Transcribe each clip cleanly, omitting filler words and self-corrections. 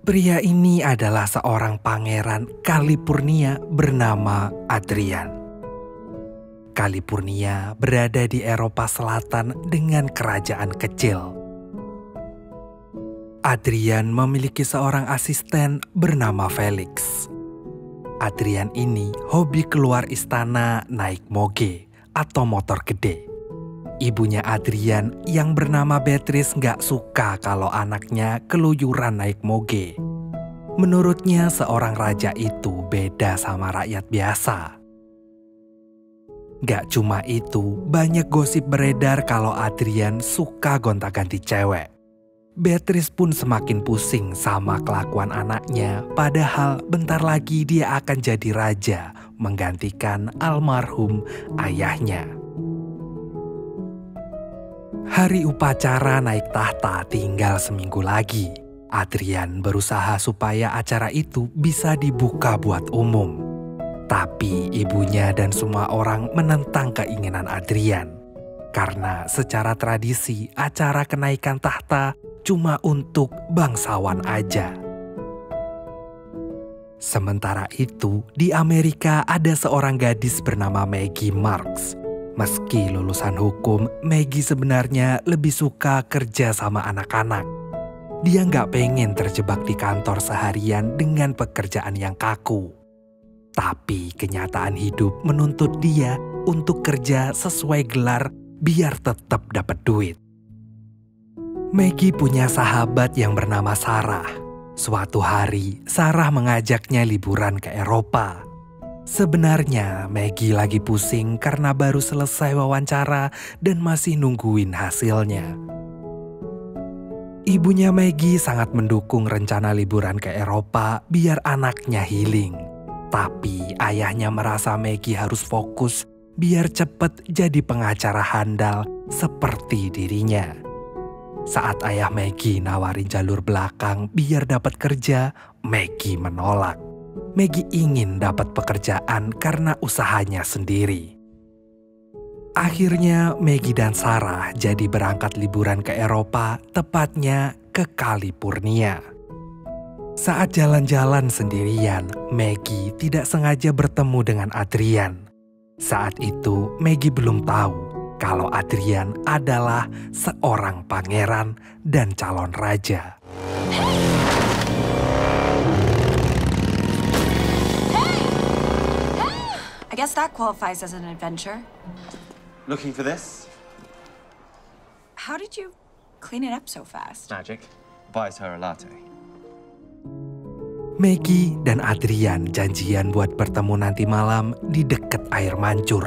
Pria ini adalah seorang pangeran California bernama Adrian. California berada di Eropa Selatan dengan kerajaan kecil. Adrian memiliki seorang asisten bernama Felix. Adrian ini hobi keluar istana naik moge atau motor gede. Ibunya Adrian yang bernama Beatrice gak suka kalau anaknya keluyuran naik moge. Menurutnya seorang raja itu beda sama rakyat biasa. Gak cuma itu, banyak gosip beredar kalau Adrian suka gonta-ganti cewek. Beatrice pun semakin pusing sama kelakuan anaknya, padahal bentar lagi dia akan jadi raja menggantikan almarhum ayahnya. Hari upacara naik tahta tinggal seminggu lagi. Adrian berusaha supaya acara itu bisa dibuka buat umum. Tapi ibunya dan semua orang menentang keinginan Adrian. Karena secara tradisi acara kenaikan tahta cuma untuk bangsawan aja. Sementara itu, di Amerika ada seorang gadis bernama Maggie Marks. Meski lulusan hukum, Maggie sebenarnya lebih suka kerja sama anak-anak. Dia nggak pengen terjebak di kantor seharian dengan pekerjaan yang kaku. Tapi kenyataan hidup menuntut dia untuk kerja sesuai gelar biar tetap dapat duit. Maggie punya sahabat yang bernama Sarah. Suatu hari, Sarah mengajaknya liburan ke Eropa. Sebenarnya Maggie lagi pusing karena baru selesai wawancara dan masih nungguin hasilnya. Ibunya Maggie sangat mendukung rencana liburan ke Eropa biar anaknya healing. Tapi ayahnya merasa Maggie harus fokus biar cepet jadi pengacara handal seperti dirinya. Saat ayah Maggie nawarin jalur belakang biar dapat kerja, Maggie menolak. Maggie ingin dapat pekerjaan karena usahanya sendiri. Akhirnya Maggie dan Sarah jadi berangkat liburan ke Eropa, tepatnya ke California. Saat jalan-jalan sendirian, Maggie tidak sengaja bertemu dengan Adrian. Saat itu Maggie belum tahu kalau Adrian adalah seorang pangeran dan calon raja. I guess that qualifies as an adventure. Looking for this? How did you clean it up so fast? Magic. Buys her a latte. Maggie dan Adrian janjian buat bertemu nanti malam di dekat air mancur.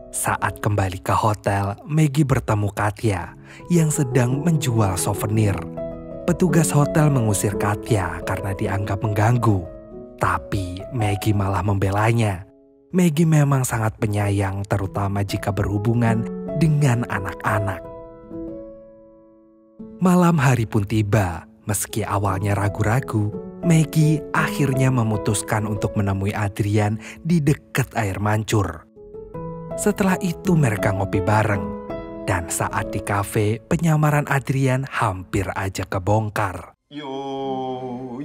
Saat kembali ke hotel, Maggie bertemu Katya yang sedang menjual souvenir. Petugas hotel mengusir Katya karena dianggap mengganggu. Tapi Maggie malah membelanya. Maggie memang sangat penyayang, terutama jika berhubungan dengan anak-anak. Malam hari pun tiba. Meski awalnya ragu-ragu, Maggie akhirnya memutuskan untuk menemui Adrian di dekat air mancur. Setelah itu mereka ngopi bareng. Dan saat di kafe, penyamaran Adrian hampir aja kebongkar.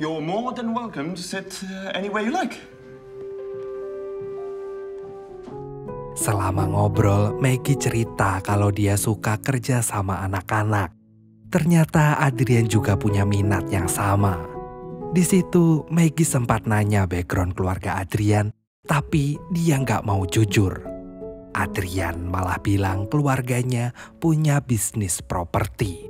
You're more than welcome to sit anywhere you like. Selama ngobrol, Maggie cerita kalau dia suka kerja sama anak-anak. Ternyata Adrian juga punya minat yang sama. Di situ Maggie sempat nanya background keluarga Adrian, tapi dia nggak mau jujur. Adrian malah bilang keluarganya punya bisnis properti.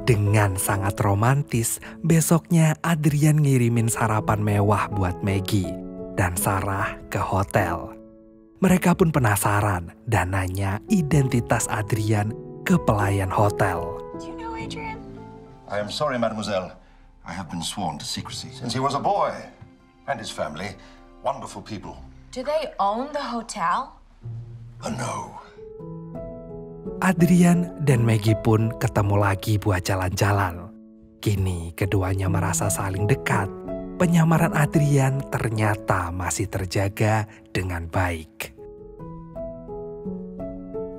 Dengan sangat romantis, besoknya Adrian ngirimin sarapan mewah buat Maggie dan Sarah ke hotel. Mereka pun penasaran dan nanya identitas Adrian ke pelayan hotel. Do you know Adrian? I am sorry, mademoiselle. I have been sworn to secrecy since he was a boy. And his family, wonderful people. Do they own the hotel? No. Adrian dan Maggie pun ketemu lagi buat jalan-jalan. Kini keduanya merasa saling dekat. Penyamaran Adrian ternyata masih terjaga dengan baik.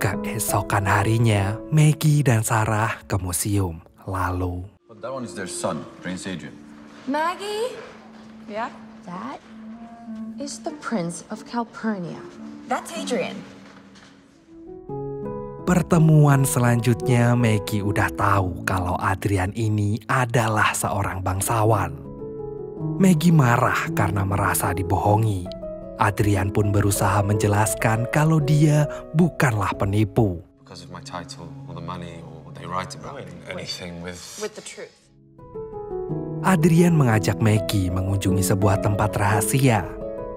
Keesokan harinya, Maggie dan Sarah ke museum. lalu. But that one is their son, Prince Adrian. Maggie, Yeah? that is the Prince of Calpurnia. That's Adrian. Pertemuan selanjutnya Maggie udah tahu kalau Adrian ini adalah seorang bangsawan. Maggie marah karena merasa dibohongi. Adrian pun berusaha menjelaskan kalau dia bukanlah penipu. Because of my title or the money or they write about anything with the truth. Adrian mengajak Maggie mengunjungi sebuah tempat rahasia.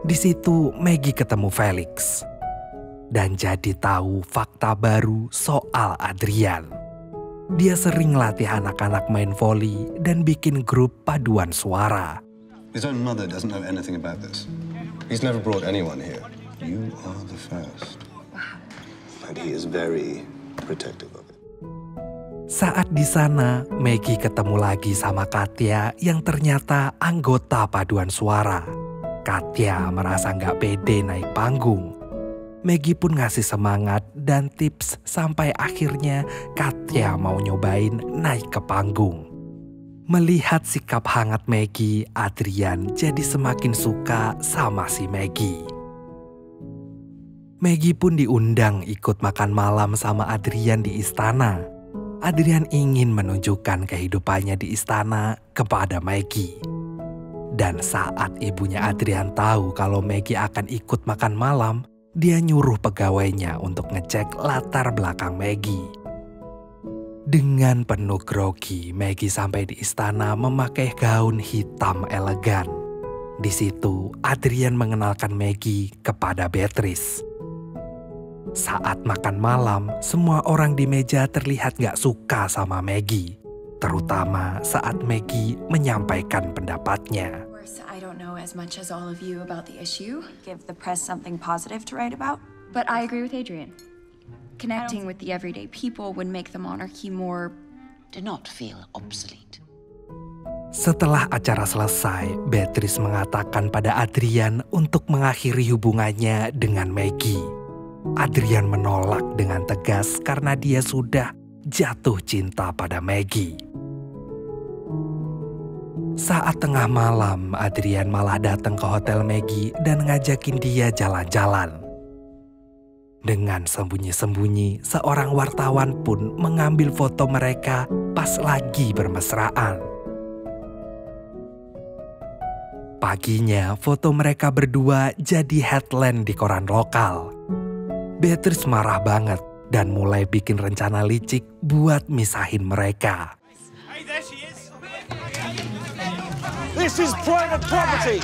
Di situ Maggie ketemu Felix. Dan jadi tahu fakta baru soal Adrian. Dia sering latih anak-anak main voli dan bikin grup paduan suara. His own mother doesn't know anything about this. He's never brought anyone here. You are the first. And he is very protective of it. Saat di sana, Maggie ketemu lagi sama Katya yang ternyata anggota paduan suara. Katya merasa nggak pede naik panggung. Maggie pun ngasih semangat dan tips sampai akhirnya Katya mau nyobain naik ke panggung. Melihat sikap hangat Maggie, Adrian jadi semakin suka sama si Maggie. Maggie pun diundang ikut makan malam sama Adrian di istana. Adrian ingin menunjukkan kehidupannya di istana kepada Maggie. Dan saat ibunya Adrian tahu kalau Maggie akan ikut makan malam, dia nyuruh pegawainya untuk ngecek latar belakang Maggie. Dengan penuh grogi, Maggie sampai di istana memakai gaun hitam elegan. Di situ, Adrian mengenalkan Maggie kepada Beatrice. Saat makan malam, semua orang di meja terlihat gak suka sama Maggie. Terutama saat Maggie menyampaikan pendapatnya. I don't know as much as all of you about the issue. Give the press something positive to write about. But I agree with Adrian. Connecting with the everyday people would make the monarchy more... Do not feel obsolete. Setelah acara selesai, Beatrice mengatakan pada Adrian untuk mengakhiri hubungannya dengan Maggie. Adrian menolak dengan tegas karena dia sudah jatuh cinta pada Maggie. Saat tengah malam, Adrian malah datang ke hotel Maggie dan ngajakin dia jalan-jalan. Dengan sembunyi-sembunyi, seorang wartawan pun mengambil foto mereka pas lagi bermesraan. Paginya, foto mereka berdua jadi headline di koran lokal. Beatrice marah banget dan mulai bikin rencana licik buat misahin mereka. Hey, there she is. This is private property.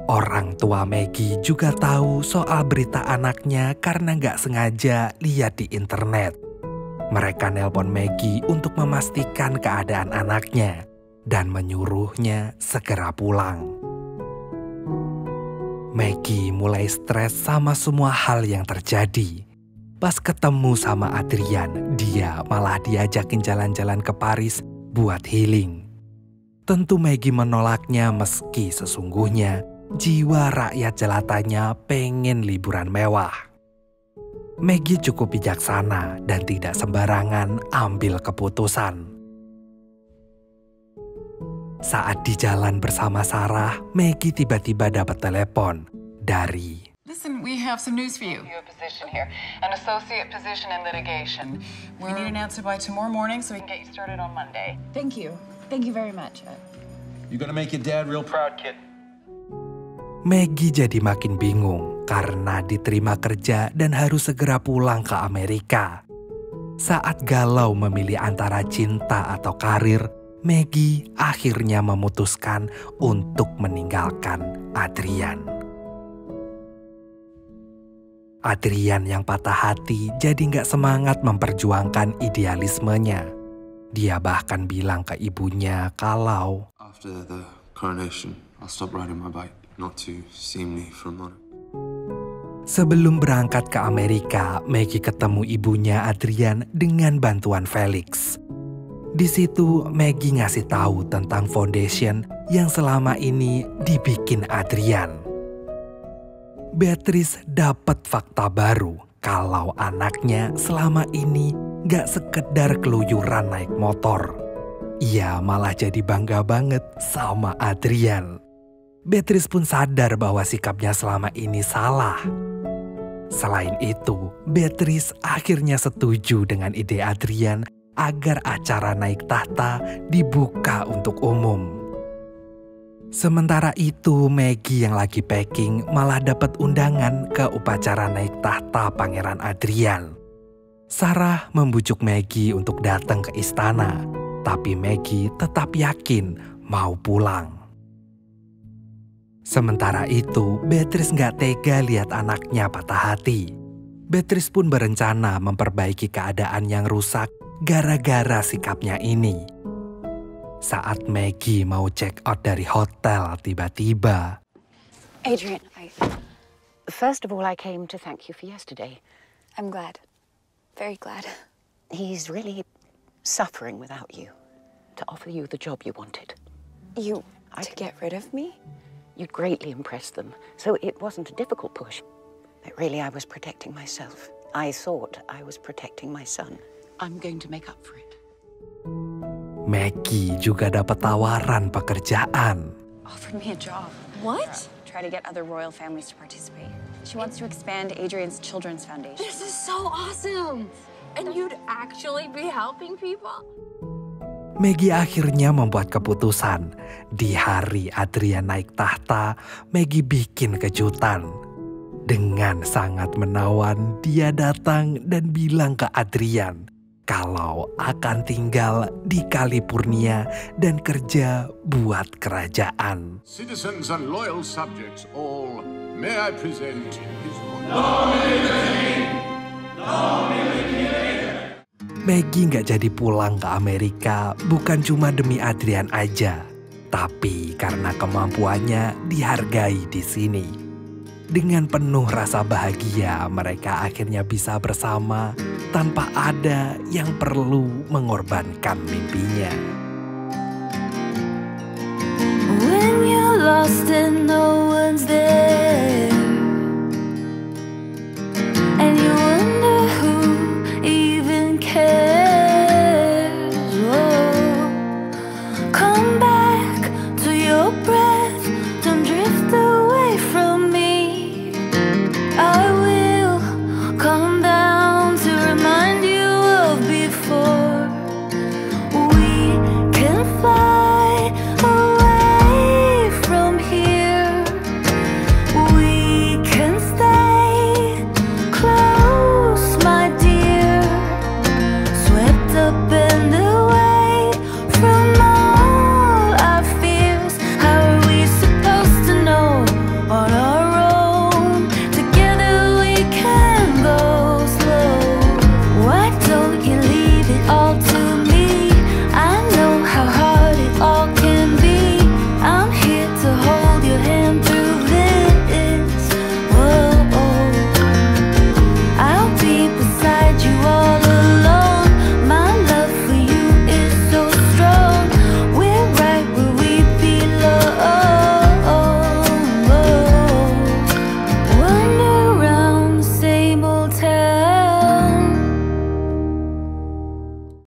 Orang tua Maggie juga tahu soal berita anaknya karena nggak sengaja lihat di internet. Mereka nelpon Maggie untuk memastikan keadaan anaknya dan menyuruhnya segera pulang. Maggie mulai stres sama semua hal yang terjadi. Pas ketemu sama Adrian, dia malah diajakin jalan-jalan ke Paris buat healing. Tentu Maggie menolaknya meski sesungguhnya jiwa rakyat jelatanya pengen liburan mewah. Maggie cukup bijaksana dan tidak sembarangan ambil keputusan. Saat di jalan bersama Sarah, Maggie tiba-tiba dapat telepon dari... Listen, we have some news for you. Your position here, an associate position in litigation. We need an answer by tomorrow morning so we can get you started on Monday. Thank you. Thank you very much. You're gonna make your dad real proud, kid. Maggie jadi makin bingung karena diterima kerja dan harus segera pulang ke Amerika. Saat galau memilih antara cinta atau karir, Maggie akhirnya memutuskan untuk meninggalkan Adrian. Adrian yang patah hati jadi nggak semangat memperjuangkan idealismenya. Dia bahkan bilang ke ibunya kalau after the coronation, I'll stop riding my bike, not to see me from monarch. Sebelum berangkat ke Amerika, Maggie ketemu ibunya Adrian dengan bantuan Felix. Di situ Maggie ngasih tahu tentang foundation yang selama ini dibikin Adrian. Beatrice dapat fakta baru kalau anaknya selama ini gak sekedar keluyuran naik motor. Ia malah jadi bangga banget sama Adrian. Beatrice pun sadar bahwa sikapnya selama ini salah. Selain itu, Beatrice akhirnya setuju dengan ide Adrian agar acara naik tahta dibuka untuk umum. Sementara itu, Maggie yang lagi packing malah dapat undangan ke upacara naik tahta Pangeran Adrian. Sarah membujuk Maggie untuk datang ke istana, tapi Maggie tetap yakin mau pulang. Sementara itu, Beatrice nggak tega lihat anaknya patah hati. Beatrice pun berencana memperbaiki keadaan yang rusak gara-gara sikapnya ini. Saat Maggie mau check out dari hotel, tiba-tiba... Adrian, first of all, I came to thank you for yesterday. I'm glad. Very glad. He's really suffering without you. To offer you the job you wanted. To get rid of me? You'd greatly impressed them, so it wasn't a difficult push. But really, I was protecting myself. I thought I was protecting my son. I'm going to make up for it. Maggie juga dapat tawaran pekerjaan. Offered me a job. What? Try to get other royal families to participate. She wants to expand Adrian's Children's Foundation. This is so awesome! And you'd actually be helping people? Maggie akhirnya membuat keputusan. Di hari Adrian naik tahta, Maggie bikin kejutan. Dengan sangat menawan, dia datang dan bilang ke Adrian kalau akan tinggal di California dan kerja buat kerajaan. Citizens and loyal subjects all, may I present his Maggie nggak jadi pulang ke Amerika bukan cuma demi Adrian aja, tapi karena kemampuannya dihargai di sini. Dengan penuh rasa bahagia, mereka akhirnya bisa bersama tanpa ada yang perlu mengorbankan mimpinya. When you're lost and no one's there, and you wonder who even cares, oh, come back to your breath.